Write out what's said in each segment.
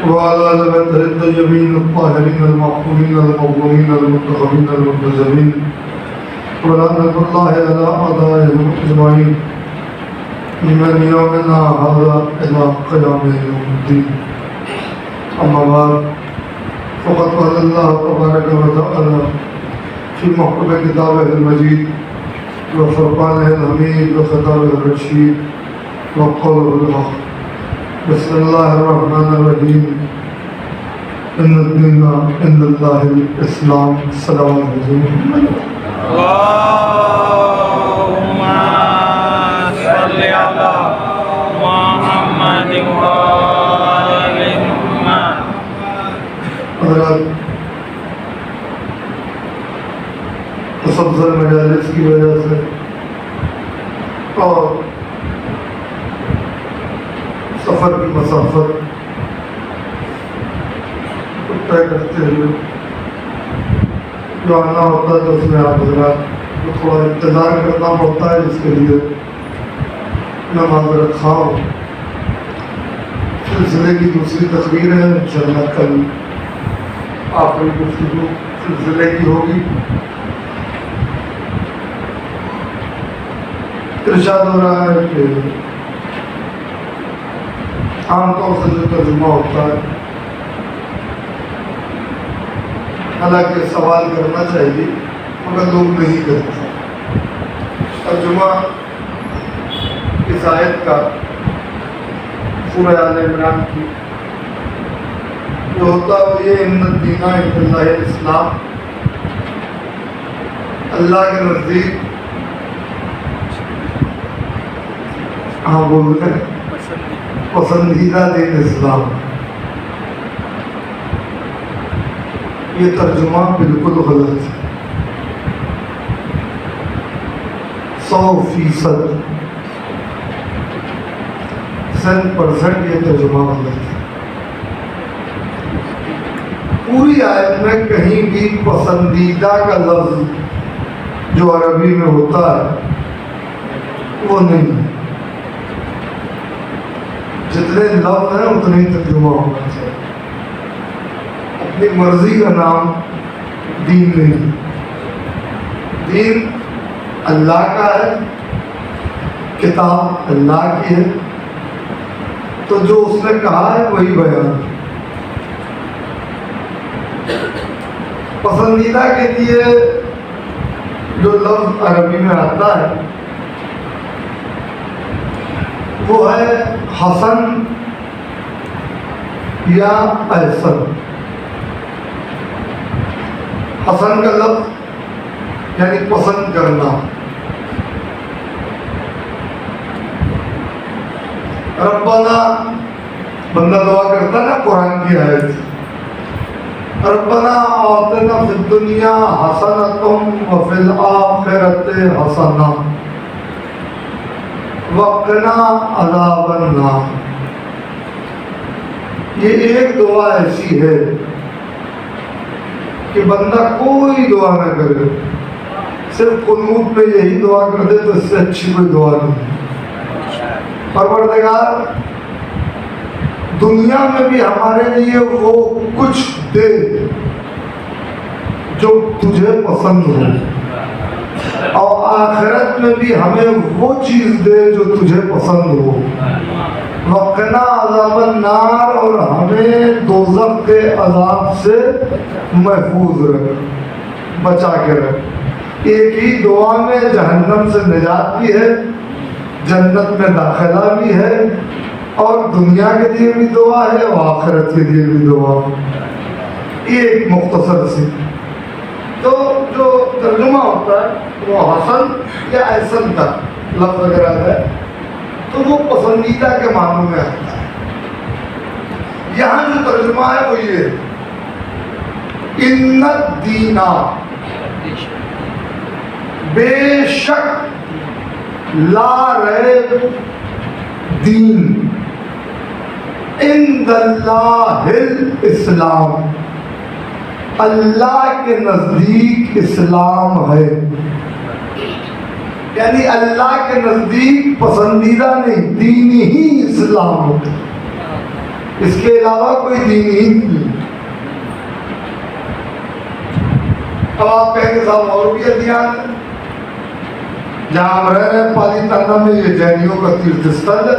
وعلى آل بيته الطيبين الطاهرين المعصومين المظلومين المنتخبين المنتجبين ولعنة الله على أعدائهم أجمعين من يومنا هذا إلى قيام يوم الدين. أما بعد فقد قال الله تبارك وتعالى في محكم كتابه المجيد وفرقانه الحميد وخطابه الرشيد وقوله الحق. بسم الله الرحمن الرحيم. إن الدين عند الله الإسلام. السلام عليكم. اللهم صل على محمد وآل محمد. حضرات مسلسل مجالس کی وجہ سے اور سفر کی مسافت طے کرتے ہوئے جو آنا ہوتا ہے تو اس میں آپ حضرات کو تھوڑا انتظار کرنا پڑتا ہے، جس کے لیے میں معذرت خواہ ہوں. سلسلے کی دوسری تقریر ہے، انشاءاللہ کل آخری گفتگو سلسلے کی ہوگی. ارشاد ہو رہا ہے کہ عام طور سے جو ترجمہ ہوتا ہے، حالانکہ سوال کرنا چاہیے مگر لوگ نہیں کرتے. ترجمہ اس آیت کا سورہ آل عمران کی جو ہوتا ہے وہ یہ ان الدین عند اللہ الاسلام، اللہ کے نزدیک بولتے ہیں پسندیدہ دین اسلام. یہ ترجمہ بالکل غلط ہے، 100% یہ ترجمہ غلط ہے. پوری آیت میں کہیں بھی پسندیدہ کا لفظ جو عربی میں ہوتا ہے وہ نہیں ہے. جتنے لفظ ہیں اتنے ہی ترجمہ ہونا چاہیے. اپنی مرضی کا نام دین نہیں. دین اللہ کا ہے، کتاب اللہ کی ہے، تو جو اس نے کہا ہے وہی بیان. پسندیدہ کے لیے جو لفظ عربی میں آتا ہے وہ ہے حسن یا احسن. حسن کا لفظ یعنی پسند کرنا. ربنا بندہ دعا کرتا نا قرآن کی آیت، ربنا آتنا فی الدنیا حسنۃ وفی الآخرۃ حسنۃ وقنا عذاب النار. یہ ایک دعا ایسی ہے کہ بندہ کوئی دعا نہ کرے، صرف قنوت میں یہی دعا کر دے تو اس سے اچھی کوئی دعا نہیں. پروردگار دنیا میں بھی ہمارے لیے وہ کچھ دے جو تجھے پسند ہو، اور آخرت میں بھی ہمیں وہ چیز دے جو تجھے پسند ہو. وقنا عذاب النار، اور ہمیں دوزخ کے عذاب سے محفوظ رکھ، بچا کے رکھ. ایک ہی دعا میں جہنم سے نجات بھی ہے، جنت میں داخلہ بھی ہے، اور دنیا کے لیے بھی دعا ہے اور آخرت کے لیے بھی دعا ہے. یہ ایک مختصر سی. تو جو ترجمہ ہوتا ہے وہ حسن یا احسن کا لفظ اگر آتا ہے تو وہ پسندیدہ کے معنوں میں آتا ہے. یہاں جو ترجمہ ہے وہ یہ ہے، ان الدین، بے شک، لا ریب، دین، عند اللہ الاسلام، اللہ کے نزدیک اسلام ہے. یعنی اللہ کے نزدیک پسندیدہ نہیں، دین ہی اسلام ہوتا ہے. اس کے علاوہ کوئی دین ہی نہیں. اب آپ کہیں کہ صاحب اور بھی ادیان ہیں. جہاں ہم رہ رہے ہیں پالی تانا میں یہ جینیوں کا تیرتھ استھل ہے،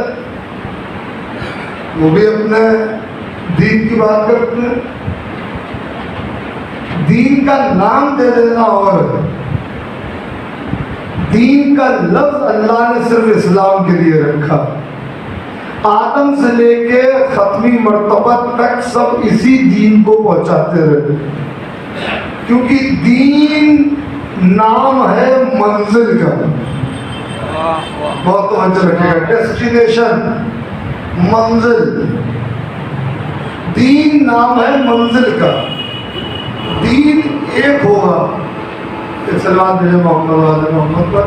وہ بھی اپنے دین کی بات کرتے ہیں. دین کا نام دے دینا اور ہے. دین کا لفظ اللہ نے صرف اسلام کے لیے رکھا. آدم سے لے کے ختمی مرتبہ تک سب اسی دین کو پہنچاتے رہے، کیونکہ دین نام ہے منزل کا. بہت توجہ رکھے گا. ڈیسٹینیشن، منزل. دین نام ہے منزل کا. دین ایک ہوگا. ایک سلوات بھیجے محمد والے محمد پر.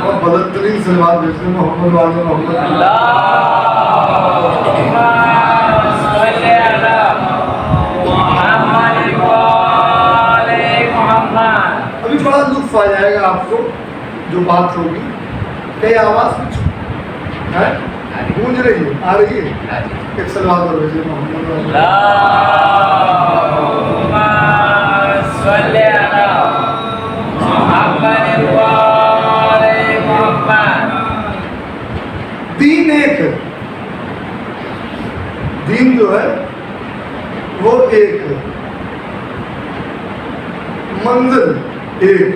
اور بدل ترین سلوات بھیجتے محمد والے محمد. ابھی بڑا لطف آ جائے گا آپ کو جو بات ہوگی. کئی آواز کچھ ہے گونج رہی ہے، آ رہی ہے. ایک سلوات اور بھیجے محمد والے. دین ایک ہے. دین جو ہے وہ ایک ہے. منزل ایک.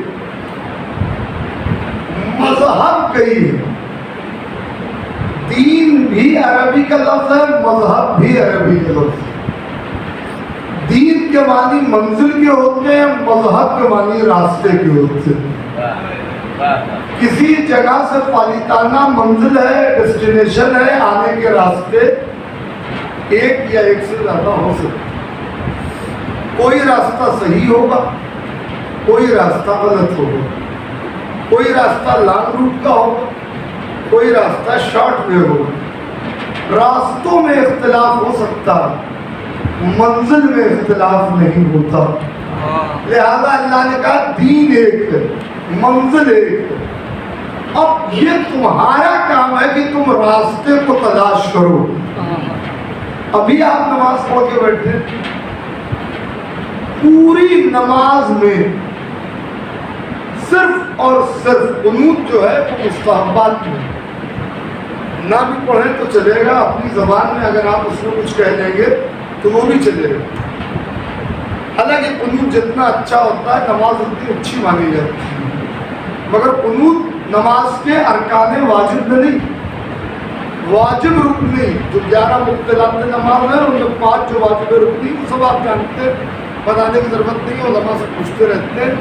مذہب کئی ہے. دین بھی عربی کا لفظ ہے، مذہب بھی عربی کا لفظ ہے. دین کے معنی منزل کے ہوتے ہیں، مذہب کے معنی راستے کے ہوتے ہیں. کسی جگہ سے پالیتانا منزل ہے، ڈیسٹینیشن ہے، آنے کے راستے ایک یا ایک سے زیادہ ہو سکتے. کوئی راستہ صحیح ہوگا، کوئی راستہ غلط ہوگا. کوئی راستہ لانگ روٹ کا ہوگا، کوئی راستہ شارٹ وے ہوگا. راستوں میں اختلاف ہو سکتا ہے، منزل میں اختلاف نہیں ہوتا. لہذا اللہ نے کہا دین ایک ہے، منزل ایک ہے. اب یہ تمہارا کام ہے کہ تم راستے کو تلاش کرو. ابھی آپ نماز پڑھ کے بیٹھے، پوری نماز میں صرف اور صرف قنوت جو ہے وہ مستحبات میں. نہ بھی پڑھیں تو چلے گا، اپنی زبان میں اگر آپ اس میں کچھ کہہ لیں گے تو وہ بھی چلے گا. حالانکہ قنوت جتنا اچھا ہوتا ہے نماز اتنی اچھی مانی جاتی ہے. مگر قنوت نماز کے ارکان واجب میں نہیں، واجب رکن نہیں. جو 11 مبطلات نماز ہیں ان میں 5 جو واجب رکنی وہ سب آپ جانتے ہیں، بتانے کی ضرورت نہیں ہے، علماء سے پوچھتے رہتے ہیں.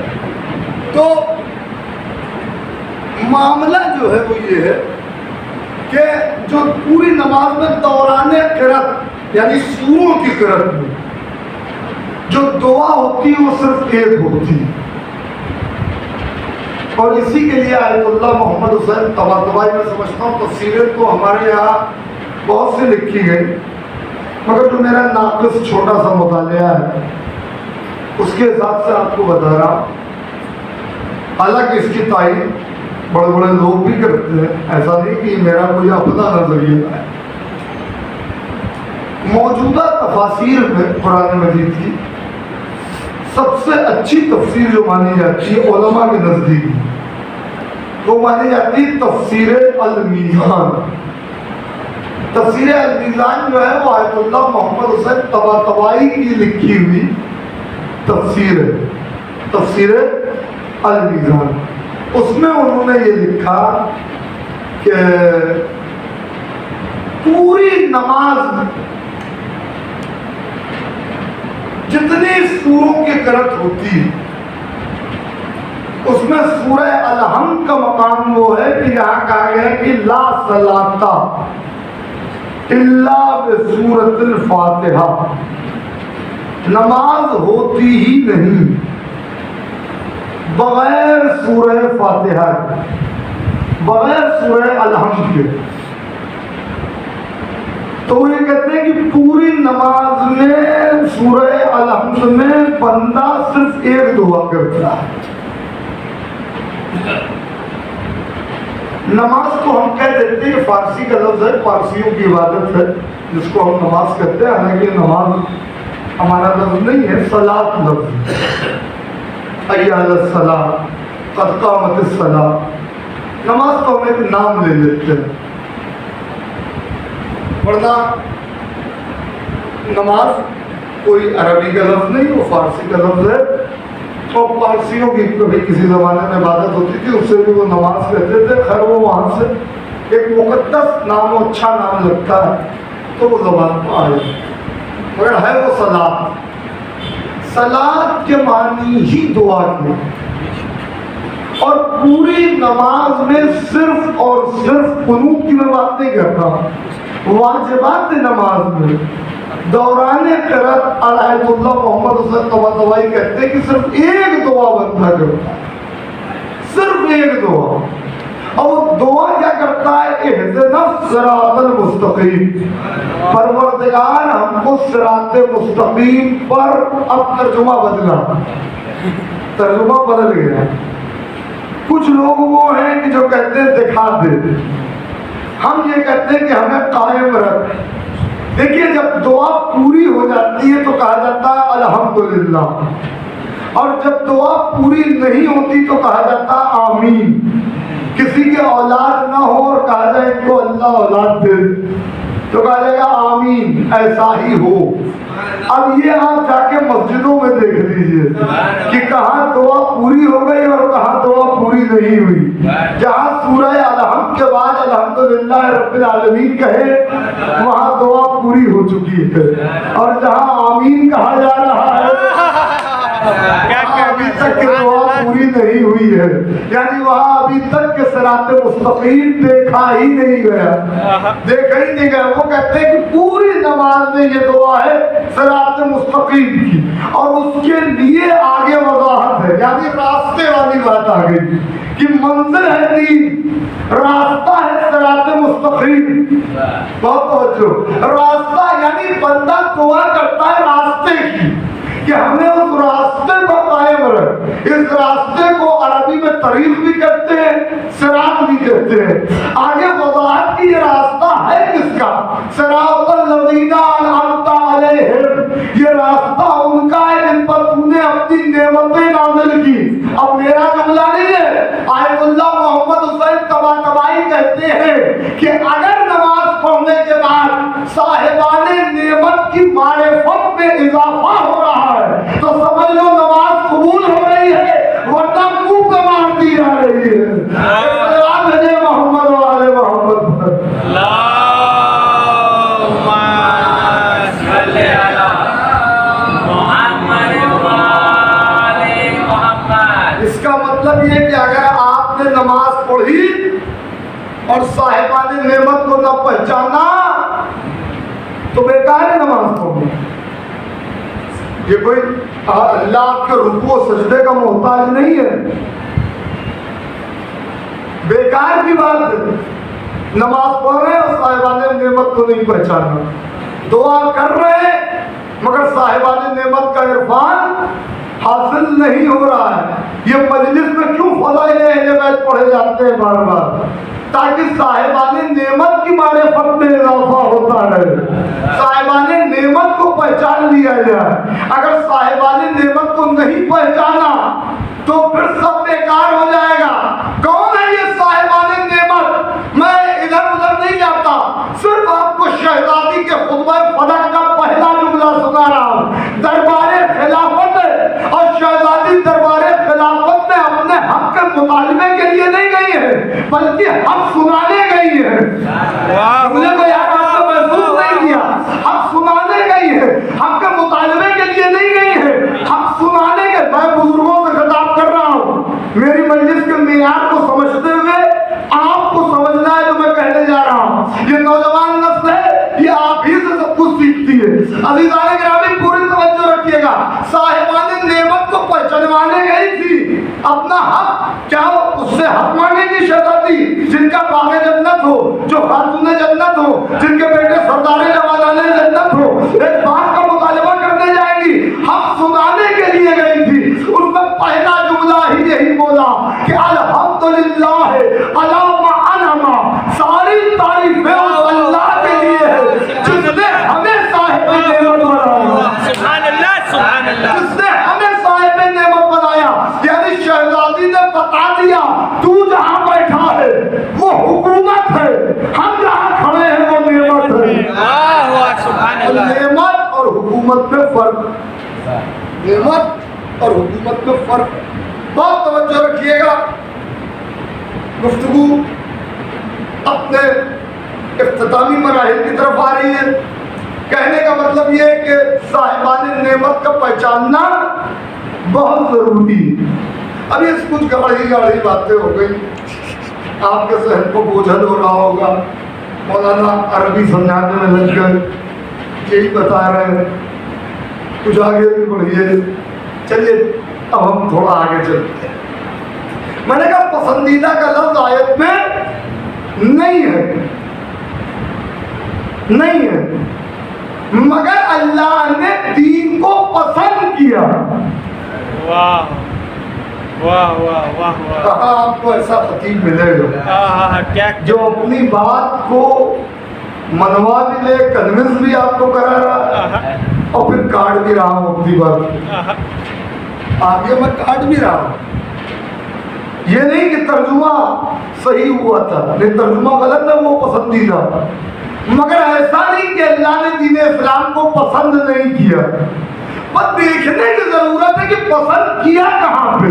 تو معاملہ جو ہے وہ یہ ہے کہ جو پوری نماز میں دوران قرأت یعنی سوروں کی قرأت میں جو دعا ہوتی ہے وہ صرف ایک ہوتی ہے. اور اسی کے لیے آیت اللہ محمد حسین طباطبائی میں سمجھتا ہوں تفسیریں تو ہمارے یہاں بہت سی لکھی گئی، مگر جو میرا ناقص چھوٹا سا مطالعہ ہے اس کے حساب سے آپ کو بتا رہا ہوں. حالانکہ اس کی تائید بڑے بڑے لوگ بھی کرتے ہیں، ایسا نہیں کہ میرا کوئی اپنا نظریہ ہے. موجودہ تفاسیر میں قرآن مجید کی سب سے اچھی تفسیر جو مانی جاتی ہے علماء کے نزدیک وہ مانی جاتی ہے تفسیر المیزان. تفسیر المیزان جو ہے وہ آیت اللہ محمد حسین طباطبائی کی لکھی ہوئی تفسیر ہے، تفسیر المیزان. اس میں انہوں نے یہ لکھا کہ پوری نماز میں جتنی سوروں کی قرأت ہوتی ہے اس میں سورہ الحمد کا مقام وہ ہے کہ یہاں کہا گیا کہ لا صلاۃ الا بسورۃ الفاتحہ. نماز ہوتی ہی نہیں بغیر سورہ فاتحہ کے، بغیر سورہ الحمد کے. تو یہ کہتے ہیں کہ پوری نماز میں سورہ الحمد میں بندہ صرف ایک دعا کرتا ہے. نماز کو ہم کہہ دیتے ہیں فارسی کا لفظ ہے، فارسیوں کی عبادت ہے جس کو ہم نماز کہتے ہیں، حالانکہ نماز ہمارا لفظ نہیں ہے، صلاۃ لفظ ہے۔ حی علی الصلاۃ، قد قامت الصلاۃ، نماز کو ہم ایک نام لے لیتے ہیں، ورنہ نماز کوئی عربی کا لفظ نہیں، وہ فارسی کا لفظ ہے، اور پارسیوں کی کبھی کسی زمانے میں عبادت ہوتی تھی، اس سے بھی وہ نماز کہتے تھے۔ خیر وہ وہاں سے ایک مقدس نام و اچھا نام لگتا ہے تو وہ زبان کو آئے، مگر ہے وہ صلاۃ۔ صلاۃ کے معنی ہی دعا کی، اور پوری نماز میں صرف اور صرف قنوت کی میں بات نہیں کرتا، واجبات نماز میں دوران قرات آیت اللہ محمد حسین طباطبائی کہتے ہیں کہ صرف ایک دعا بندہ کرتا ہے، صرف ایک دعا، اور دعا کیا کرتا ہے؟ اہدنا الصراط المستقیم، پروردگار ہم کو صراط مستقیم پر۔ اب ترجمہ بدلا، ترجمہ بدل گیا۔ کچھ لوگ وہ ہیں کہ جو کہتے ہیں دکھا دے، ہم یہ کہتے ہیں کہ ہمیں قائم رکھ۔ دیکھیے جب دعا پوری ہو جاتی ہے تو کہا جاتا ہے الحمدللہ، اور جب دعا پوری نہیں ہوتی تو کہا جاتا ہے آمین۔ کسی کے اولاد نہ ہو اور کہا جائے ان کو اللہ اولاد دے تو کہا جائے گا آمین، ایسا ہی ہو۔ اب یہ آپ جا کے مسجدوں میں دیکھ لیجئے کہ کہاں دعا پوری ہو گئی اور کہاں دعا پوری نہیں ہوئی۔ جہاں سورہ الحمد کے بعد الحمدللہ رب العالمین کہے وہاں دعا پوری ہو چکی ہے، اور جہاں آمین کہا جا رہا ہے ابھی تک کہ دعا پوری نہیں ہوئی ہے، یعنی وہاں ابھی تک کہ صراط مستقیم دیکھا ہی نہیں گیا، دیکھا ہی نہیں گیا۔ وہ کہتے ہیں کہ پوری نماز میں یہ دعا ہے صراط مستقیم کی، اور اس کے لیے آگے وضاحت ہے، یعنی راستے والی بات آ گئی کہ منزل ہے دین، راستہ ہے صراط مستقیم۔ بہت توجہ، راستہ یعنی بندہ دعا کرتا ہے راستے کی کہ ہمیں اس راستے کو قائم رکھ۔ اس راستے کو عربی میں طریق بھی کہتے ہیں، صراط بھی کہتے ہیں۔ آگے وضاحت کی یہ راستہ ہے کس کا؟ صراط الذین انعمت علیہم، یہ راستہ ان کا ہے جن پر تو نے اپنی نعمتیں نازل کی۔ اب میرا جملہ نہیں ہے، آیت اللہ محمد حسین طباطبائی کہتے ہیں کہ اگر نماز پڑھنے کے بعد صاحبان نعمت کی معرفت میں اضافہ ہو رہا ہے تو سمجھ لو نماز قبول ہو رہی ہے، ورنہ منہ پہ مار دی جا رہی ہے۔ سلام ہے محمد و آل محمد۔ اللہم صلی علی محمد و آل محمد۔ اس کا مطلب یہ کہ اگر آپ نے نماز پڑھی اور صاحبان نعمت کو نہ پہچانا تو بیکار ہے نماز پڑھنا۔ یہ کوئی اللہ کے رکوع و سجدے کا محتاج نہیں ہے، بیکار کی بات ہے۔ نماز پڑھ رہے ہیں اور صاحبان نعمت کو نہیں پہچانا، دعا کر رہے ہیں مگر صاحبان نعمت کا عرفان حاصل نہیں ہو رہا ہے۔ یہ مجلس میں کیوں فضائل اہل بیت پڑھے جاتے ہیں بار بار؟ تاکہ صاحبان نعمت کی معرفت میں اضافہ ہوتا رہے، صاحبان نعمت کو پہچان لیا جائے۔ اگر صاحبان نعمت کو نہیں پہچانا تو پھر سب بیکار ہو جائے گا۔ کون ہے یہ صاحبان نعمت؟ میں ادھر ادھر نہیں جاتا، صرف آپ کو شہزادی کے خطبہ فدق کا پہلا جملہ سنا رہا ہوں۔ دربار خلافت ہے اور شہزادی دربار خلافت میں اپنے حق کے مطالبے کے لیے نہیں گئی ہے بلکہ حق سنانے گئی ہے۔ مجھے کوئی آپ کو محسوس نہیں کیا؟ حق سنانے گئی ہے، حق کے مطالبے کے لیے نہیں گئی ہے، حق سنانے کے۔ میں بزرگوں سے خطاب کر رہا ہوں، میری مجلس کے معیار کو سمجھتے ہوئے آپ کو سمجھنا ہے جو میں کہنے جا رہا ہوں۔ یہ نوجوان نسل ہے، یہ آپ ہی سے سب کچھ سیکھتی ہے۔ عزیزان گرامی پوری توجہ رکھیے گا، صاحبان نعمت کو پہچانوانے گئی تھی اپنا حق، کیا اس سے حق مانگے گی شہزادی جن کا باغ جنت ہو، جو خاتون جنت ہو، جن کے بیٹے سردار جوانان جنت ہو؟ ایک بات کا مطالبہ کرنے جائے گی، حق سنانے کے لیے گئی تھی، اس میں میں پہلا جملہ ہی یہی بولا کہ الحمدللہ علی ما انعم، ساری تعریفیں اس اللہ کے لیے ہے جس نے ہمیں صاحب نعمت بنایا، سبحان اللہ سبحان اللہ، جس نے ہمیں صاحب نعمت بنایا. یعنی شہزادی نے بتا دیا تو جہاں بیٹھا ہے وہ حکومت ہے، ہم جہاں کھڑے ہیں وہ نعمت ہے. سبحان اللہ. نعمت اور حکومت میں فرق، نعمت اور حکومت میں فرق. بہت توجہ رکھیے گا. گفتگو اپنے اختتامی مراحل کی طرف آ رہی ہے. کہنے کا مطلب یہ ہے کہ صاحبان نعمت کا پہچاننا بہت ضروری ہے. اب یہ کچھ گاڑی باتیں ہو گئی، آپ کے ذہن کو بوجھل ہو رہا ہوگا. مولانا عربی سمجھانے میں لگ گئے، یہی بتا رہے ہیں، کچھ آگے بھی بڑھیے. چلیے اب ہم تھوڑا آگے چلتے ہیں. میں نے کہا پسندیدہ کا لفظ آیت میں نہیں ہے، نہیں ہے، مگر اللہ نے دین کو پسند کیا. واہ واہ واہ واہ واہ. کہا آپ کو ایسا خطیب ملے گا کیا جو اپنی بات کو منوا بھی لے، کنونس بھی آپ کو کرا رہا اور پھر کاٹ بھی رہا ہوں اپنی بات. آگے میں کاٹ بھی رہا ہوں. یہ نہیں کہ ترجمہ صحیح ہوا تھا، نہیں ترجمہ غلط ہے، وہ پسندیدہ. مگر ایسا نہیں کہ اللہ نے دین اسلام کو پسند نہیں کیا. بس دیکھنے کی ضرورت ہے کہ پسند کیا کہاں پہ.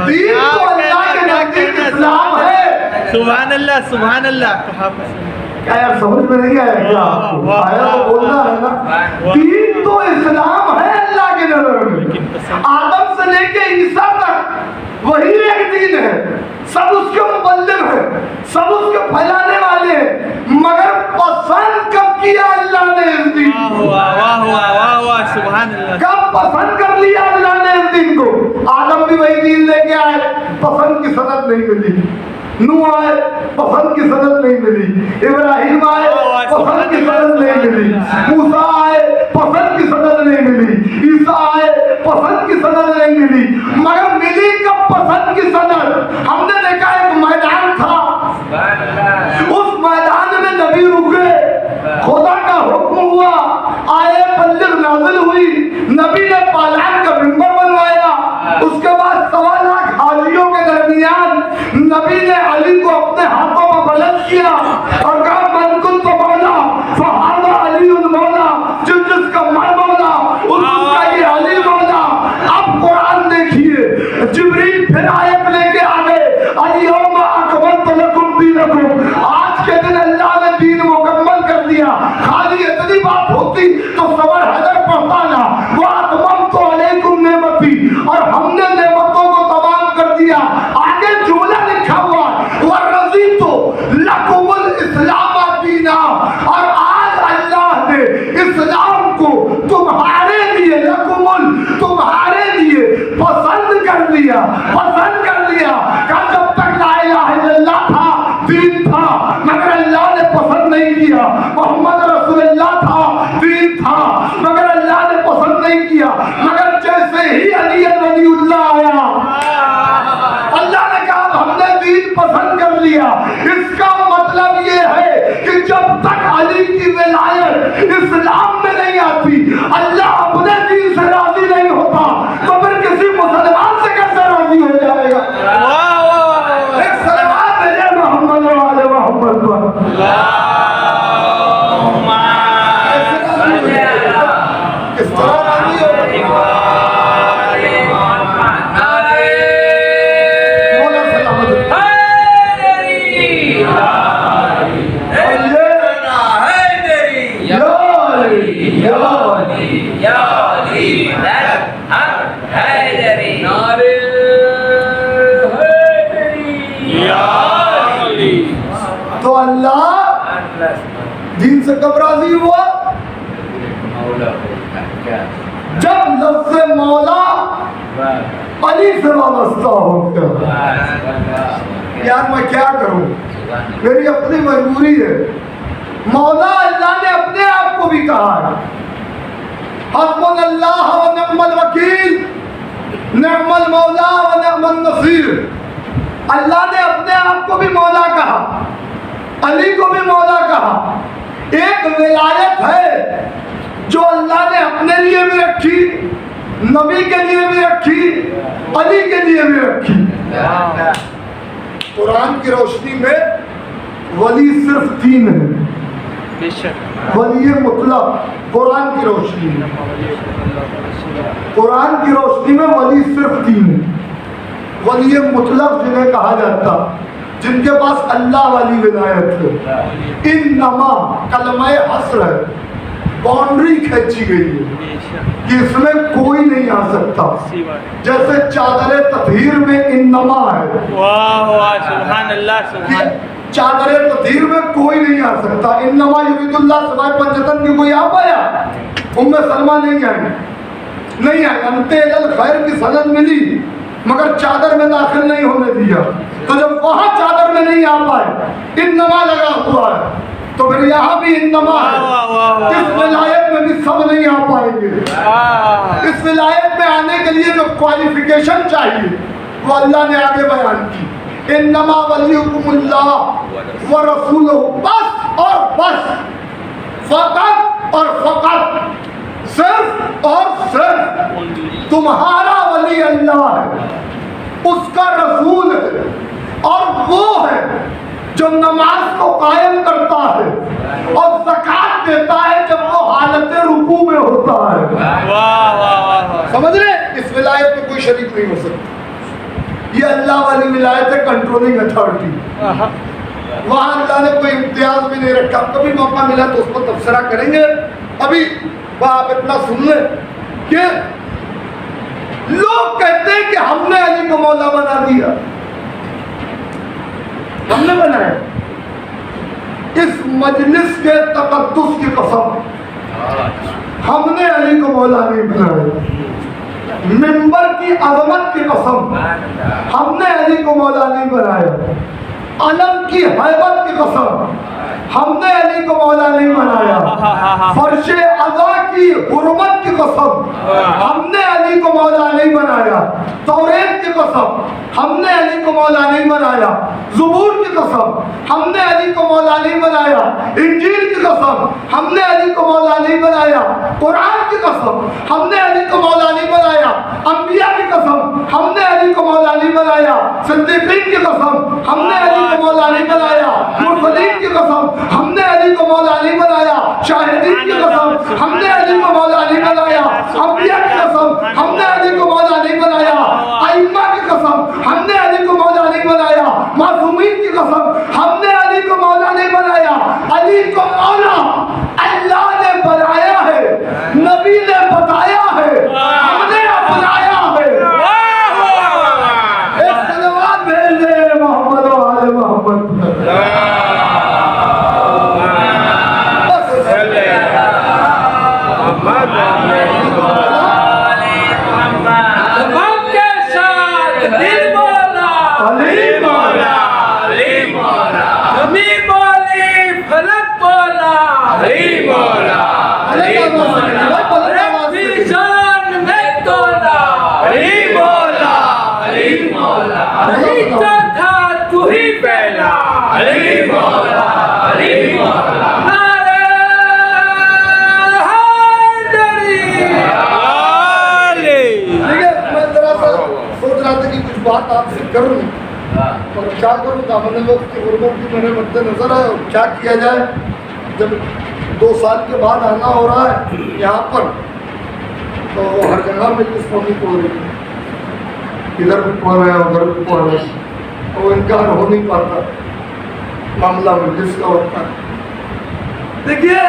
دین تو اللہ کے نزدیک اسلام ہے. سبحان اللہ سبحان اللہ. کیا یار سمجھ میں نہیں آیا کیا آپ کو؟ آیا تو بولنا ہے نا. دین تو اسلام ہے اللہ کے نظر میں. آدم سے لے کے عیسیٰ تک وہی ایک دین ہے. سب اس کے مبلغ ہیں، سب اس کے پھیلانے والے ہیں. مگر پسند کب کیا اللہ نے اس دین کو؟ واہ واہ واہ واہ سبحان اللہ. کب پسند کر لیا اللہ نے اس دین کو؟ آدم بھی وہی دین لے کے آئے، پسند کی سند نہیں ملی. نوح آئے، پسند کی سند نہیں ملی. ابراہیم آئے، پسند کی سند نہیں ملی. موسیٰ آئے، پسند کی سند نہیں ملی. عیسیٰ آئے، پسند کی سند نہیں ملی. مگر ملی کب پسند کی سند؟ ہم نے دیکھا ایک میدان تھا، اس میدان میں نبی رکے، خدا کا حکم ہوا، آئے بلغ نازل ہوئی، نبی نے پالان کا منبر بنوایا. اس کے بعد 1.25 لاکھ حاجیوں کے درمیان نبی نے علی کو اپنے ہاتھوں میں بلند کیا اور کہا من کنت مولا فہذا علی المولا. جس کا میں مولا اس کا یہ علی مولا. اب قرآن دیکھیے، جبریل پھر آیت لے کے آ گئے، الیوم اکملت لکم دینکم. آج کے دن اللہ نے دین مکمل کر دیا. خالی اتنی بات ہوتی تو صبر حیدر پڑھتا نا، واتممت علیکم نعمتی، اور ہم نے نعمتوں کو تمام کر دیا. آگے جملہ لکھا ہوا ورضیت لکم الاسلام دینا، اور آج اللہ نے اسلام کو تمہارے لیے، لکم تمہارے لیے پسند کر لیا، پسند کر لیا. کہ جب تک لا الہ الا اللہ تھا دین تھا، مگر اللہ نے پسند نہیں کیا. محمد رسول اللہ تھا دین تھا، مگر اللہ نے پسند نہیں کیا. مگر جیسے ہی علی ولی اللہ آیا، اللہ نے کہا ہم نے دین پسند کر لیا. اس کا مطلب یہ ہے کہ جب تک علی کی ولایت اسلام میں نہیں آتی، اللہ اپنے دین سے راضی نہیں ہوتا، تو پھر کسی مسلمان سے کیسے راضی ہو جائے گا؟ ایک سلوات بھیجے محمد والے محمد پر. کس طرح راضی ہوگا؟ تو اللہ دین سے کب راضی ہوا؟ جب لفظ مولا علی سے وابستہ ہو گیا. یار میں کیا کروں، میری اپنی مجبوری ہے. مولا اللہ نے اپنے آپ کو بھی کہا ہے. حسبنا اللہ و نعم الوکیل، نعم المولا و نعم النصیر۔ اللہ نے اپنے آپ کو بھی مولا کہا، علی کو بھی مولا کہا۔ ایک ولایت ہے جو اللہ نے اپنے لیے بھی رکھی، نبی کے لیے بھی رکھی، علی کے لیے بھی رکھی۔ قرآن کی روشنی میں ولی صرف 3 ہیں، بے شک ولی مطلق۔ قرآن کی روشنی میں، قرآن کی روشنی میں ولی صرف 3 ہیں۔ ولی مطلق جنہیں کہا جاتا، جن کے پاس اللہ والی ولایت ہے۔ انما کلمہ حصر ہے، باؤنڈری کھینچی گئی ہے کہ اس میں کوئی نہیں آ سکتا۔ جیسے چادر تطہیر میں انما ہے، واہ واہ سبحان اللہ سبحان چادر تطہیر میں کوئی نہیں آ سکتا۔ انما یرید اللہ سوائے پنجتن کی کوئی آ پایا؟ ام سلمہ نہیں آئی، انتے الخیر کی سند ملی مگر چادر میں داخل نہیں ہونے دیا۔ تو جب وہاں چادر میں نہیں آ پائے، انما لگا ہوا ہے، تو پھر یہاں بھی انما ہے۔ اس ولایت میں بھی سب نہیں آ پائیں گے۔ اس ولایت میں آنے کے لیے جو کوالیفیکیشن چاہیے وہ اللہ نے آگے بیان کی۔ انما ولیکم اللہ ورسولہ، بس اور بس، فقط اور فقط، صرف اور صرف تمہارا ولی اللہ ہے، اس کا رسول ہے، اور وہ ہے جو نماز کو قائم کرتا ہے اور زکوٰۃ دیتا ہے جب وہ حالت رکوع میں ہوتا ہے۔ سمجھ رہے؟ اس ولایت میں کوئی شریک نہیں ہو سکتا۔ یہ اللہ والی ولایت ہے، کنٹرولنگ اتھارٹی۔ وہاں اللہ نے کوئی امتیاز بھی نہیں رکھا۔ کبھی موقع ملا تو اس پر تبصرہ کریں گے۔ ابھی آپ اتنا سن لیں کہ لوگ کہتے ہیں کہ ہم نے علی کو مولا بنا دیا، ہم نے بنایا۔ اس مجلس کے تقدس کی قسم، ہم نے علی کو مولا نہیں بنایا۔ منبر کی عظمت کی قسم، ہم نے علی کو مولا نہیں بنایا۔ علم کی ہیبت کی قسم، ہم نے علی کو مولا نہیں بنایا۔ فرش عزا کی حرمت کی قسم، ہم نے علی کو مولا نہیں بنایا۔ توریت کی قسم، ہم نے علی کو مولا نہیں بنایا۔ زبور کی قسم، ہم نے علی کو مولا نہیں بنایا۔ انجیل کی قسم، ہم نے علی کو مولا نہیں بنایا۔ قرآن کی قسم، ہم نے علی کو مولا نہیں بنایا۔ انبیاء کی قسم، ہم نے علی کو مولا نہیں بنایا۔ صدیقین کی قسم، ہم نے علی کو مولا نہیں بنایا۔ مرسلین کی قسم، ہم نے علی کو مولا نہیں بنایا۔ شاہدین کی قسم، ہم نے علی کو مولا نہیں بنایا۔ انبیاء کی قسم، ہم نے علی کو مولا نہیں بنایا۔ ائمہ کی قسم، ہم نے علی کو مولا نہیں بنایا۔ معصومین کی قسم، ہم نے علی کو مولا نہیں بنایا۔ علی کو مولا اللہ نے بنایا ہے، نبی نے بتایا ہے، ہم نے اپنایا ہے۔ ایک صلوات بھیج دے محمد و آل محمد۔ بات آپ سے کروں اور کیا کروں، دامن وقت کی غربت بھی میرے مد نظر ہے، اور کیا کیا جائے جب 2 سال کے بعد آنا ہو رہا ہے یہاں پر، تو ہر جگہ مجلس ہونی پڑ رہی ہے، ادھر بھی پڑھ رہے ہیں ادھر بھی پڑھ رہے ہیں، تو انکار ہو نہیں پاتا، معاملہ مجلس کا ہوتا ہے۔ دیکھیے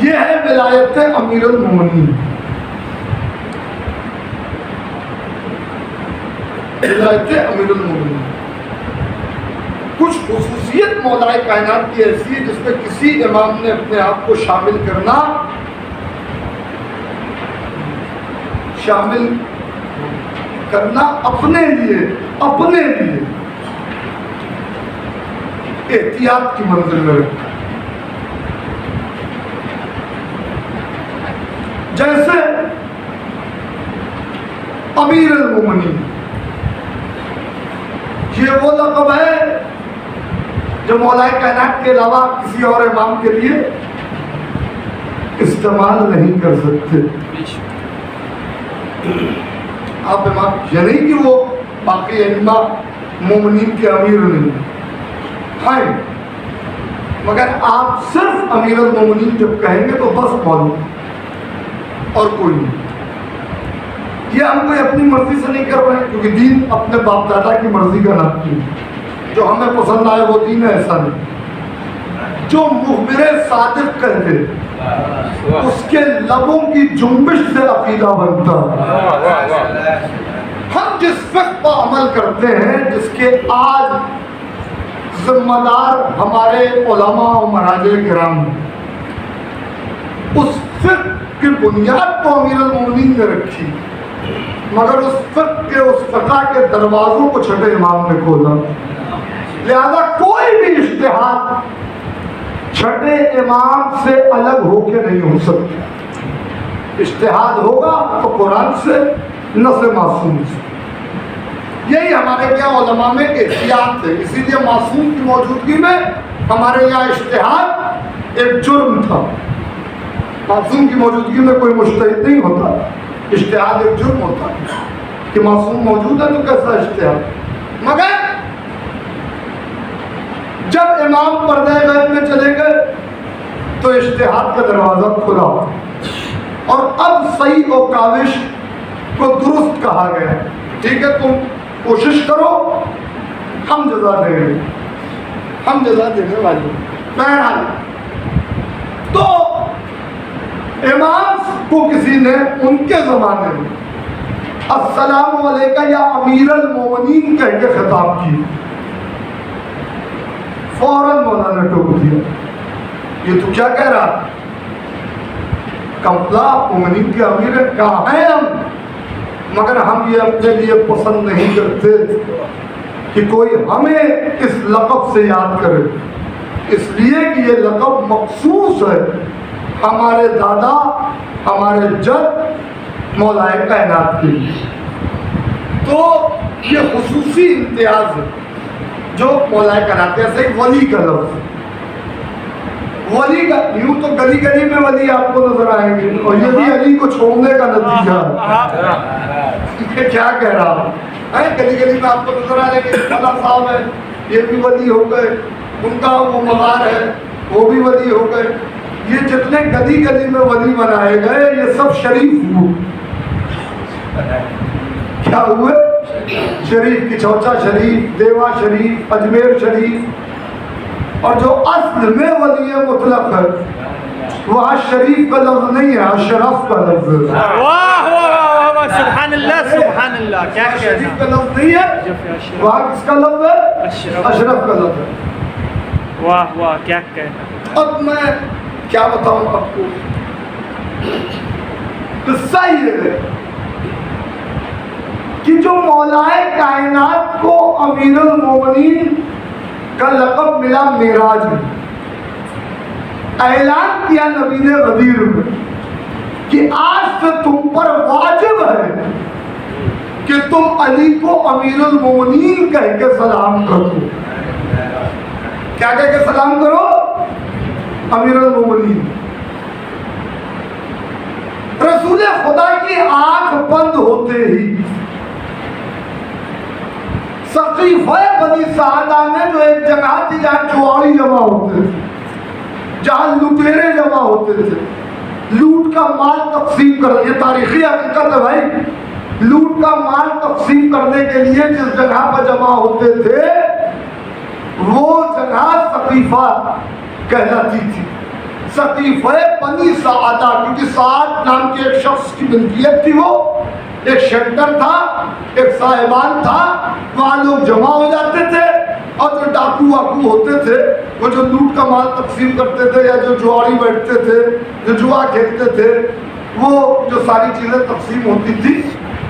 یہ ہے ولایت امیر المومنین، ولایت امیر المومنین۔ کچھ خصوصیت مولا کائنات کی ایسی ہے جس میں کسی امام نے اپنے آپ کو شامل کرنا اپنے لیے احتیاط کی منزل میں رکھا۔ امیر المومنین، یہ وہ لقب ہے جو مولا کائنات کے علاوہ کسی اور امام کے لیے استعمال نہیں کر سکتے. آپ امام یہ نہیں کہ وہ باقی ائمہ مومنین کے امیر نہیں ہیں، مگر آپ صرف امیر المومنین جب کہیں گے تو بس معلوم اور کوئی نہیں. یہ ہم کوئی اپنی مرضی سے نہیں کر رہے ہیں، کیونکہ دین اپنے باپ دادا کی مرضی کا نام ہے. جو ہمیں پسند آئے وہ دین ہے ایسا نہیں. جو مخبر صادق کہتے اس کے لبوں کی جنبش سے عقیدہ بنتا. ہم جس فقہ پر عمل کرتے ہیں، جس کے آج ذمہ دار ہمارے علماء و مراجع کرام ہیں، اس فقہ کی بنیاد تو امیر المومنین نے رکھی، مگر اس فقہ کے دروازوں کو چھٹے امام نے کھولا. لہذا کوئی بھی اجتہاد چھٹے امام سے الگ ہو کے نہیں ہو سکتا. اجتہاد ہوگا تو قرآن سے، نہ سے معصوم سے. یہی ہمارے کیا علماء میں احتیاط ہے. اسی لیے معصوم کی موجودگی میں ہمارے یہاں اجتہاد ایک جرم تھا. معصوم کی موجودگی میں کوئی مجتہد نہیں ہوتا، اجتہاد ایک جرم ہوتا کہ معصوم موجود ہے تو کیسا اجتہاد. مگر جب امام پردہ غیب میں چلے گئے تو اجتہاد کا دروازہ کھلا، اور اب صحیح و کاوش کو درست کہا گیا. ٹھیک ہے، تم کوشش کرو، ہم جزا دیں گے، ہم جزا دینے والے. بہرحال تو امام کو کسی نے ان کے زمانے میں السلام علیکم یا امیر المومنین کہہ کے خطاب کی. فوراً مولانا نے ٹوک دیا، یہ تو کیا کہہ رہا؟ کمپلا مومنین کے امیر کہاں ہیں ہم؟ مگر ہم یہ اپنے لیے پسند نہیں کرتے کہ کوئی ہمیں اس لقب سے یاد کرے، اس لیے کہ یہ لقب مخصوص ہے ہمارے دادا، ہمارے جد مولا کائنات کے لیے. تو یہ خصوصی امتیاز ہے جو مولا کائنات. ایسے ہی ولی کا لفظ، ولی کا یوں تو گلی گلی میں ولی آپ کو نظر آئیں گے، اور یہ بھی علی کو چھوڑنے کا نتیجہ ہے. کیا کہہ رہا ہے؟ گلی گلی میں آپ کو نظر آ رہے کہ فلاں صاحب ہے، یہ بھی ولی ہو گئے، ان کا وہ مزار ہے، وہ بھی ولی ہو گئے. یہ جتنے گلی گلی میں ولی بنائے گئے یہ سب شریف ہوئے. کیا ہوئے؟ شریف. کی چوچا شریف، دیوا شریف، اجمیر شریف. اور جو اصل میں ولی مطلق ہے وہاں شریف کا لفظ نہیں ہے، اشرف کا لفظ ہے. واہ واہ واہ، سبحان اللہ سبحان اللہ. کیا شریف کا لفظ نہیں ہے، وہاں کس کا لفظ ہے؟ اشرف کا لفظ ہے. واہ واہ، کیا کہنا. اب میں کیا بتاؤں آپ کو، قصہ یہ ہے کہ جو مولا کائنات کو امیر المومنین کا لقب ملا معراج میں، اعلان کیا نبی نے غدیر میں کہ آج سے تم پر واجب ہے کہ تم علی کو امیر المومنین کہہ کے سلام کرو. کیا کہہ کے سلام کرو؟ امیر المومنین. رسول خدا کی آنکھ بند ہوتے ہی سقیفہ بنی سعدہ میں جو ایک جگہ تھی جہاں جواری جمع ہوتے تھے، جہاں لٹیرے جمع ہوتے تھے، لوٹ کا مال تقسیم کر، یہ تاریخی حقیقت ہے بھائی، لوٹ کا مال تقسیم کرنے کے لیے جس جگہ پر جمع ہوتے تھے وہ جگہ سقیفہ کہلاتی تھی. سقیفہ بنی سعدہ، کیونکہ سعد نام کے ایک شخص کی ملکیت تھی، وہ ایک شیلٹر تھا، ایک صاحبان تھا، وہاں لوگ جمع ہو جاتے تھے، اور جو ڈاکو واکو ہوتے تھے وہ جو لوٹ کا مال تقسیم کرتے تھے، یا جو جواری بیٹھتے تھے، جو جوا کھیلتے تھے، وہ جو ساری چیزیں تقسیم ہوتی تھی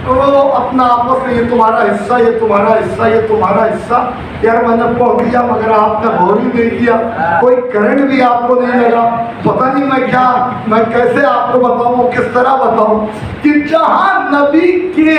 وہ اپنا آپس میں یہ تمہارا حصہ، یہ تمہارا حصہ، یہ تمہارا حصہ. یار میں نے پڑھ دیا مگر آپ نے غور ہی نہیں کیا، کوئی کرنٹ بھی آپ کو نہیں لگا. پتہ نہیں میں کیسے آپ کو بتاؤں، کس طرح بتاؤں کہ جہاں نبی کے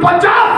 50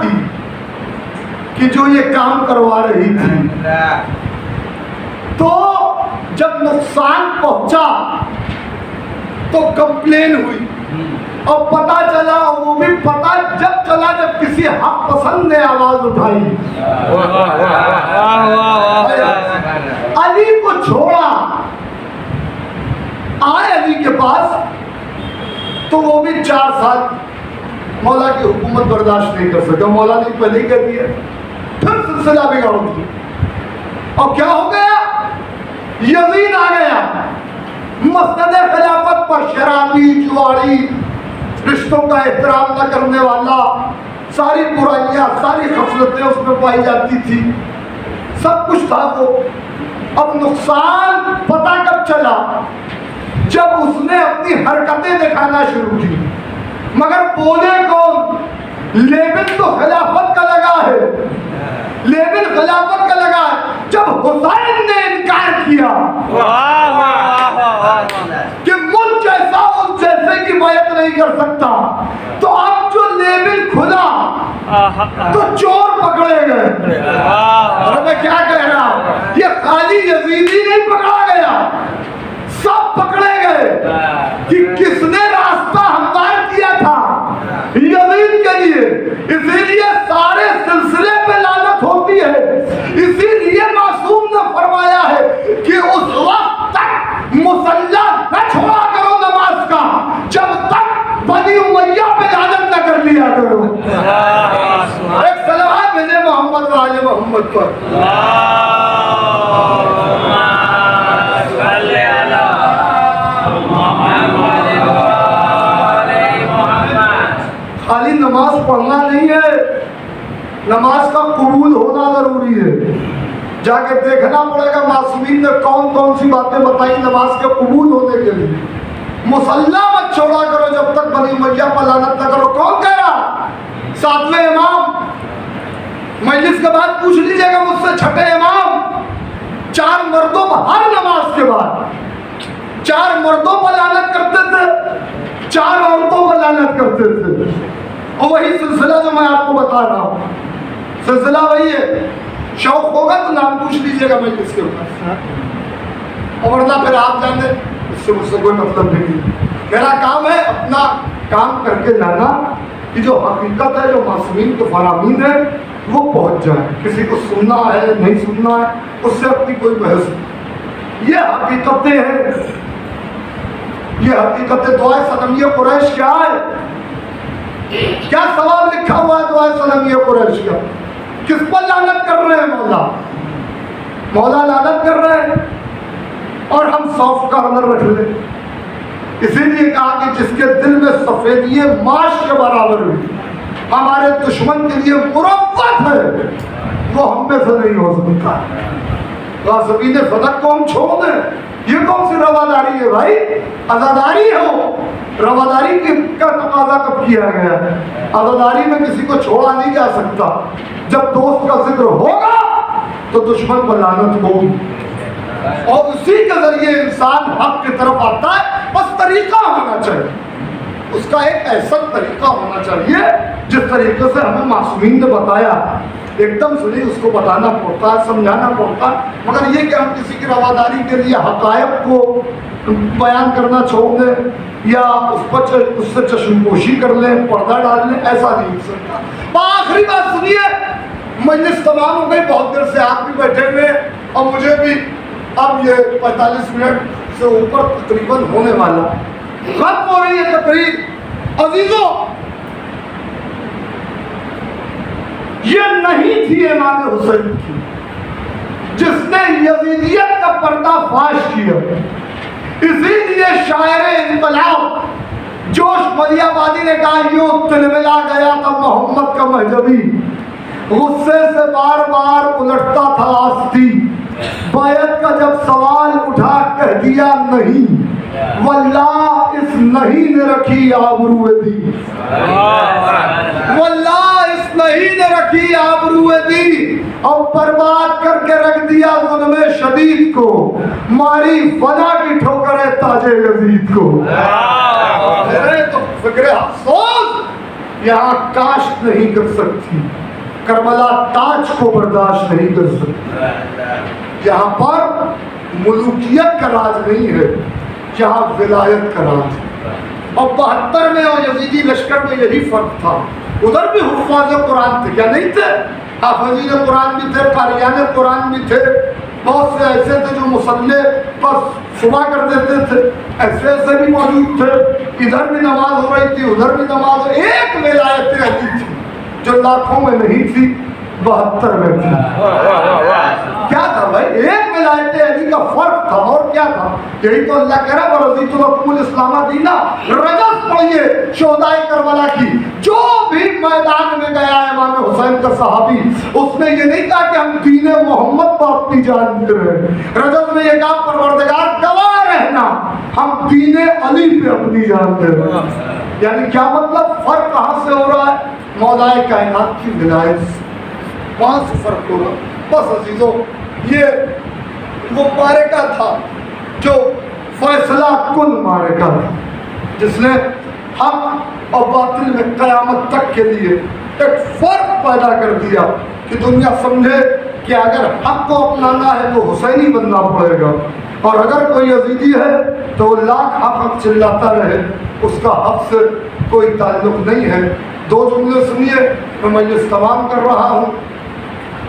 تھی کہ جو یہ کام کروا رہی تھی. تو جب نقصان پہنچا تو کمپلین ہوئی اور پتا چلا, وہ بھی پتا جب چلا جب کسی حق پسند نے آواز اٹھائی. علی کو چھوڑا, آئے علی کے پاس تو وہ بھی 4 سال مولا کی حکومت برداشت نہیں کر سکا. مولا نے پہلے ہی کہہ دیا, پھر سلسلہ بگاڑ دیا. اور کیا ہو گیا, یزید آ گیا مسند خلافت پر شرابی, جواری, رشتوں کا احترام نہ کرنے والا, ساری برائیاں ساری خصلتیں اس میں پائی جاتی تھی, سب کچھ تھا وہ. اب نقصان پتہ کب چلا, جب اس نے اپنی حرکتیں دکھانا شروع کی. مگر بولے کون, لیبل تو خلافت کا لگا ہے, لیبل خلافت کا لگا ہے. جب حسین نے انکار کیا کہ مجھ جیسا اس جیسے کی بیعت نہیں کر سکتا, تو اب جو لیبل کھلا تو چور پکڑے گئے. اور میں کیا کہہ رہا ہوں, یہ خالی یزیدی نہیں پکڑا گیا, سب پکڑے گئے کہ کس نے راستہ ہموار کیا تھا یزید کے لیے. اسی لیے سارے سلسلے پہ لعنت ہوتی ہے. اسی لیے معصوم نے فرمایا ہے کہ اس وقت تک مصلی نہ چھوڑا کرو نماز کا جب تک بنی امیہ پہ لعنت نہ کر لیا کرو. ایک صلوات بھیجے محمد و آل محمد پر. خالی نماز پڑھنا نہیں ہے, نماز کا قبول ہونا ضروری ہے. جا کے دیکھنا پڑے گا معصومین نے کون کون سی باتیں بتائی نماز کے قبول ہونے کے لیے. مصلی مت چھوڑا کرو جب تک بنی امیہ پر لعنت نہ کرو. کون کہہ رہا؟ 7ویں امام. مجلس کے بعد پوچھ لیجئے گا مجھ سے, 6ٹھے امام. 4 مردوں پر ہر نماز کے بعد 4 مردوں پر لعنت کرتے تھے, 4 عورتوں پر لعنت کرتے تھے. اور وہی سلسلہ جو میں آپ کو بتا رہا ہوں, سلسلہ وہی ہے. شوق ہوگا تو نام پوچھ لیجئے گا مجلس کے اوپر, اور ورنہ پھر آپ جانے, اس سے مجھ سے کوئی مطلب نہیں. میرا کام ہے اپنا کام کر کے لانا کہ جو حقیقت ہے, جو معصومین کے فرامین ہے وہ پہنچ جائے. کسی کو سننا ہے نہیں سننا ہے اس سے اپنی کوئی بحث نہیں. یہ حقیقتیں ہیں, یہ حقیقت. دعائے صنمیہ قریش کیا ہے, کیا ثواب لکھا ہوا ہے دعائے صنمیہ قریش کا؟ کس پر لعنت کر رہے ہیں مولا, مولا لعنت کر رہے ہیں, اور ہم صوف کا ہنر رکھ لیں. اسی لیے کہا کہ جس کے دل میں سفیدی ماش کے برابر ہوئی, ہمارے دشمن کے لیے مروت ہے, وہ ہم میں سے نہیں ہو سکتا. غاصبین فتح کو ہم چھوڑ دیں, یہ کون سی رواداری ہے بھائی؟ عزاداری ہو. رواداری کا تقاضا کب کیا گیا ہے؟ عزاداری میں کسی کو چھوڑا نہیں جا سکتا. جب دوست کا ذکر ہوگا تو دشمن پر لعنت ہوگی, اور اسی کے ذریعے انسان حق کی طرف آتا ہے. بس طریقہ ہونا چاہیے, اس کا ایک ایسا طریقہ ہونا چاہیے جس طریقے سے ہمیں معصومین نے بتایا. ایک دم سے نہیں, اس کو بتانا پڑتا ہے, سمجھانا پڑتا ہے. مگر یہ کہ ہم کسی کی رواداری کے لیے حقائق کو بیان کرنا چھوڑ دیں یا اس سے چشم پوشی کر لیں, پردہ ڈال لیں, ایسا نہیں ہو سکتا. آخری بات سنیے, مجلس تمام ہو گئی, بہت دیر سے آپ بھی بیٹھے ہوئے, اور مجھے بھی اب یہ 45 منٹ سے اوپر تقریباً ہونے والا, ختم ہو رہی ہے تقریر. عزیزوں, یہ نہیں تھی امام حسین کی جس نے یزیدیت کا پردہ فاش کیا. اسی لیے شاعر انقلاب جوش ملی آبادی نے کہا, یوں تلملا گیا تھا محمد کا مہجبی, غصے سے بار بار الٹتا تھا آستی, بیعت کا جب سوال اٹھا کہہ دیا نہیں, واللہ اس نہیں نے رکھی آبروئے دی, واللہ اس نہیں نے رکھی آبروئے دی, اور برباد کر کے رکھ دیا ظلم شدید کو, ماری فنا کی ٹھوکرے تاج یزید کو. تو فکر افسوس یہاں کاشت نہیں کر سکتی، کربلا تاج کو برداشت نہیں کر سکتی، یہاں پر ملوکیت کا راج نہیں ہے، یہاں ولایت کا راج ہے۔ اور 72 میں اور یزیدی لشکر میں یہی فرق تھا، ادھر بھی حفاظ قرآن تھے، کیا نہیں تھے؟ حافظین قرآن بھی تھے، قاریان قرآن بھی تھے، بہت سے ایسے تھے جو مصلے بس صبح کر دیتے تھے، ایسے ایسے بھی موجود تھے، ادھر بھی نماز ہو رہی تھی ادھر بھی نماز ہو، ایک ولایت علی تھی جو لاکھوں میں نہیں تھی، 72 میں تھی۔ کیا تھا بھائی؟ ایک ولایت علی کا فرق تھا، اور کیا تھا؟ یہی تو اللہ کہہ رہا ورضیت لکم الاسلام دینا۔ رجز پڑھیے شہدائے کربلا کی، جو بھی میدان میں گیا ہے امام حسین کا صحابی، اس نے یہ نہیں کہا کہ ہم دین محمد پر اپنی جان دے رہے ہیں، رجز میں یہ کہا پروردگار گواہ رہنا ہم دین علی پہ اپنی جان دے رہے ہیں۔ یعنی کیا مطلب؟ فرق کہاں سے ہو رہا ہے؟ مولا کائنات کی ولایت سے، وہاں سے فرق ہوگا۔ بس عزیزوں، یہ وہ معرکہ تھا جو فیصلہ کن معرکہ تھا، جس نے حق اور باطل میں قیامت تک کے لیے ایک فرق پیدا کر دیا کہ دنیا سمجھے کہ اگر حق کو اپنانا ہے تو حسینی بننا پڑے گا، اور اگر کوئی یزیدی ہے تو وہ لاکھ حق چلاتا رہے، اس کا حق سے کوئی تعلق نہیں ہے۔ 2 جملے سنیے، میں مجلس تمام کر رہا ہوں،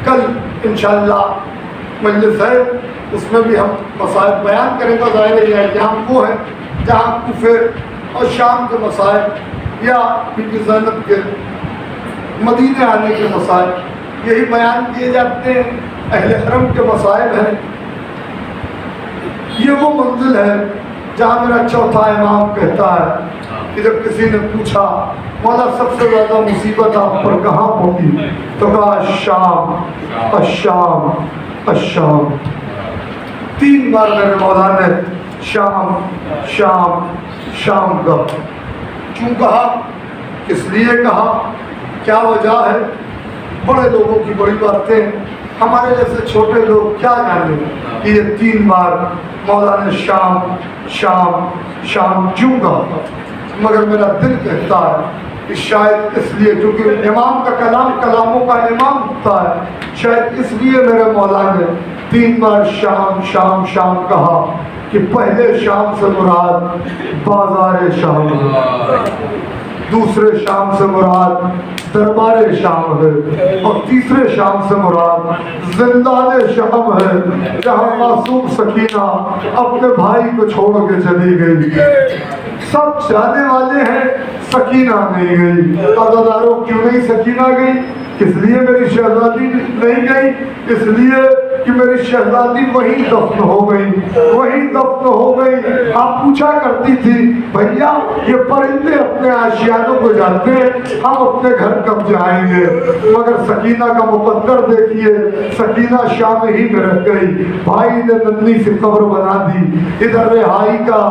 کل انشاءاللہ مجلس ہے، اس میں بھی ہم مسائل بیان کریں گے۔ ظاہر ہے یہاں وہ ہے جہاں کوفے اور شام کے مسائل یا بی بی زینب کے مدینے آنے کے مسائل یہی بیان کیے جاتے ہیں، اہل حرم کے مسائل ہیں۔ یہ وہ منزل ہے جہاں میرا چوتھا امام کہتا ہے کہ جب کسی نے پوچھا مولا سب سے زیادہ مصیبت آپ پر کہاں ہوگی، تو کہا الشام الشام الشام۔ 3 بار میرے مولا نے شام شام شام کہا۔ کیوں کہا؟ کس لیے کہا؟ کیا وجہ ہے؟ بڑے لوگوں کی بڑی باتیں، ہمارے جیسے چھوٹے لوگ کیا جانے کہ یہ 3 بار مولا نے شام شام شام کیوں کہا؟ مگر میرا دل کہتا ہے کہ شاید اس لیے، کیونکہ امام کا کلام کلاموں کا امام ہوتا ہے، شاید اس لیے میرے مولا نے 3 بار شام شام شام کہا کہ پہلے شام سے مراد بازار شام ہے، دوسرے شام سے مراد دربار شام ہے، اور تیسرے شام سے مراد زندان شام ہے، جہاں معصوم سکینہ اپنے بھائی کو چھوڑ کے چلی گئی۔ سب جانے والے ہیں، سکینہ نہیں گئی۔ عزاداروں کیوں نہیں سکینہ گئی؟ اس لیے میری شہزادی نہیں گئی، اس لیے کہ میری شہزادی وہیں دفن ہو گئی، وہیں دفن ہو گئی۔ آپ پوچھا کرتی تھی بھیا یہ پرندے اپنے آشیانوں کو جاتے ہیں، ہم اپنے گھر کب جائیں گے؟ مگر سکینہ کا مقدر دیکھیے، سکینہ شام ہی میں رہ گئی، بھائی نے ننھی سی قبر بنا دی، ادھر رہائی کا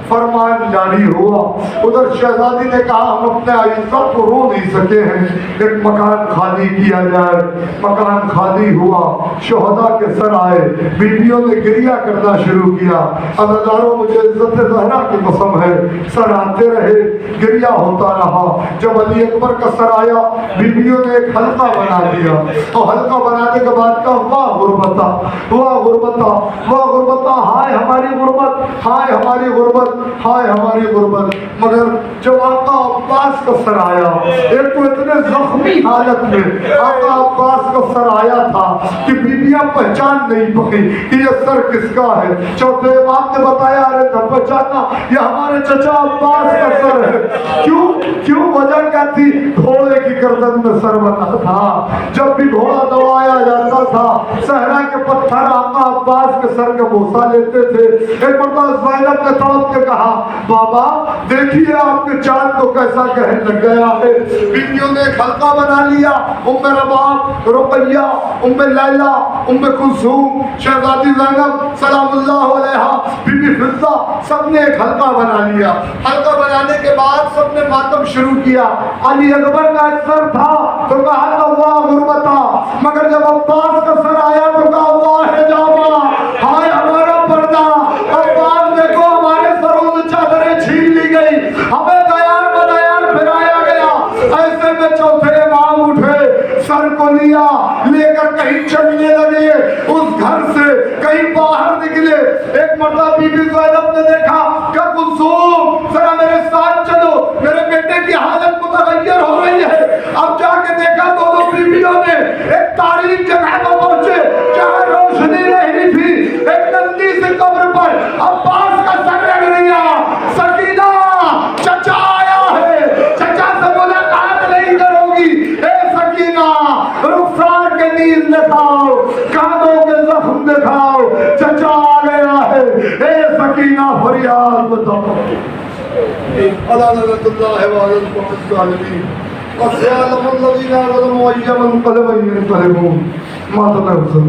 فرمان جاری ہوا، ادھر شہزادی نے کہا ہم اپنے آئندہ کو رو نہیں سکے ہیں، ایک مکان خالی کیا جائے۔ مکان خالی ہوا، شہداء کے سر آئے، بیویوں نے گریہ کرنا شروع کیا۔ عزاداروں مجھے عزت زہرا کی قسم ہے، سر آتے رہے، گریہ ہوتا رہا۔ جب علی اکبر کا سر آیا، بیویوں نے ایک حلقہ بنا دیا، اور حلقہ بنانے کے بعد کہا واہ غربتا واہ غربتا واہ غربتا، ہائے ہماری غربت، ہائے ہماری غربت، ہائے ہماری غربت۔ مگر جب آقا عباس کا سر آیا، ایک تو اتنے زخمی حالت میں آقا عباس کا سر آیا تھا کہ بیویاں پہچان نہیں پائی کہ یہ سر کس کا ہے۔ چوتھے امام نے بتایا ارے نہ پہچانا، یہ ہمارے چچا عباس کا سر ہے۔ کیوں وجہ کیا تھی؟ گھوڑے کی گردن میں سر بنا تھا، جب بھی گھوڑا دوایا جاتا تھا صحرا کے پتھر آقا عباس کے سر کا بوسہ لیتے تھے۔ ایک مرتبہ زینب نے تڑپ کے کہا بابا دیکھیے آپ کے چاند کو کیسا کہنے لگ گیا ہے۔ بیویوں نے ایک حلقہ بنا لیا، ام رباب، رقیہ، ام لیلہ، ام کلثوم، شہزادی زینب سلام اللہ علیہا، بی بی فضہ، سب نے ایک حلقہ بنا لیا۔ حلقہ بنانے کے بعد سب نے ماتم شروع کیا۔ علی اکبر کا سر تھا تو کہا تھا واہ غربتا، مگر جب عباس کا سر آیا تو کہا واہ حجابا، ہائے ہمارا پردہ۔ عباس دیکھو ہمارے سروں سے چادریں چھین لی گئی، ہمیں دیار بدیار پھرایا گیا، ایسے پیغمبر کو لیا، لے کر کہیں چلنے لگے، اس گھر سے کہیں باہر نکلے۔ ایک مرتبہ بی بی زینب نے دیکھا کہ کلثوم ذرا میرے ساتھ چلو، میرے بیٹے کی حالت متغیر ہو رہی ہے۔ اب جا کے دیکھا دونوں بیویوں نے ایک تاریک جگہ پر پہنچے جہاں روشنی نہیں تھی، ایک ننھی سی قبر پر عباس کا سر رکھ لیا۔ سکینہ چچا آیا ہے، چچا سے ملاقات نہیں کرو گی، اے سکینہ رخسار کے نیل دکھاؤ، کانوں کے زخم دکھاؤ، چچا آ گیا ہے، اے سکینہ فریاد بتاؤ۔ عدالت اللہ وعلم الظالمین وسيعلم الذين ظلموا أي منقلب ينقلبون. ما تقول